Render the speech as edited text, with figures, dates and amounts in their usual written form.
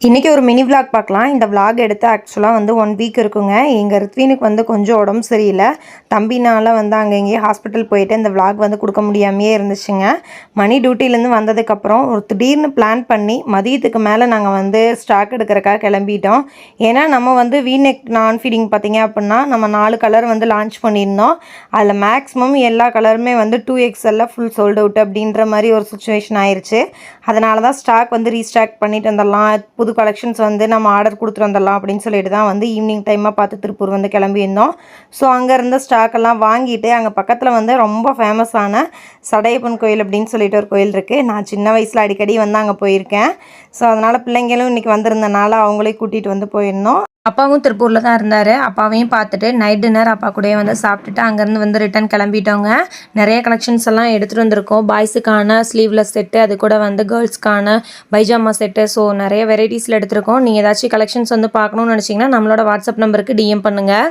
இன்றைக்கி ஒரு mini vlog பார்க்கலாம். இந்த விளாக் எடுத்து ஆக்சுவலாக வந்து 1 வீக் இருக்குங்க. எங்கள் ரித்வீனுக்கு வந்து கொஞ்சம் உடம்பு சரியில்லை. தம்பினால் வந்து அங்கே இங்கேயே ஹாஸ்பிட்டல் போயிட்டு இந்த விளாக் வந்து கொடுக்க முடியாமையே இருந்துச்சுங்க. மணி டியூட்டிலேருந்து வந்ததுக்கப்புறம் ஒரு திடீர்னு பிளான் பண்ணி மதியத்துக்கு மேலே நாங்கள் வந்து ஸ்டாக் எடுக்கிறக்காக கிளம்பிட்டோம். ஏன்னா நம்ம வந்து வீநெக் நான் ஃபீடிங் பார்த்திங்க அப்படின்னா நம்ம 4 கலர் வந்து லான்ச் பண்ணியிருந்தோம். அதில் மேக்ஸிமம் எல்லா கலருமே வந்து 2XL ஃபுல் சோல்ட் அவுட் அப்படின்ற மாதிரி ஒரு சுச்சுவேஷன் ஆயிடுச்சு. அதனால தான் ஸ்டாக் வந்து ரீஸ்டாக் பண்ணிட்டு வந்துடலாம், புது கலெக்ஷன்ஸ் வந்து நம்ம ஆர்டர் கொடுத்துட்டு வந்துடலாம் அப்படின்னு சொல்லிட்டு தான் வந்து ஈவினிங் டைமாக பார்த்து திருப்பூர் வந்து கிளம்பியிருந்தோம். ஸோ அங்கே இருந்த ஸ்டாக்கெல்லாம் வாங்கிட்டு அங்கே பக்கத்தில் வந்து ரொம்ப ஃபேமஸான சடையப்பன் கோயில் அப்படின்னு சொல்லிட்டு ஒரு கோயில் இருக்குது. நான் சின்ன வயசில் அடிக்கடி வந்து அங்கே போயிருக்கேன். ஸோ அதனால் பிள்ளைங்களும் இன்றைக்கி வந்திருந்தனால அவங்களே கூட்டிகிட்டு வந்து போயிருந்தோம். அப்பாவும் திருப்பூரில் தான் இருந்தார். அப்பாவையும் பார்த்துட்டு நைட் டின்னர் அப்பா கூடயே வந்து சாப்பிட்டுட்டு அங்கேருந்து வந்து ரிட்டன் கிளம்பிட்டோங்க. நிறைய கலெக்ஷன்ஸ் எல்லாம் எடுத்துகிட்டு வந்திருக்கோம். பாய்ஸுக்கான ஸ்லீவ்லெஸ் செட்டு, அது கூட வந்து கேர்ள்ஸ்க்கான பைஜாமா செட்டு. ஸோ நிறைய வெரைட்டிஸில் எடுத்திருக்கோம். நீங்கள் ஏதாச்சும் கலெக்ஷன்ஸ் வந்து பார்க்கணுன்னு நினச்சிங்கன்னா நம்மளோட வாட்ஸ்அப் நம்பருக்கு டிஎம் பண்ணுங்கள்.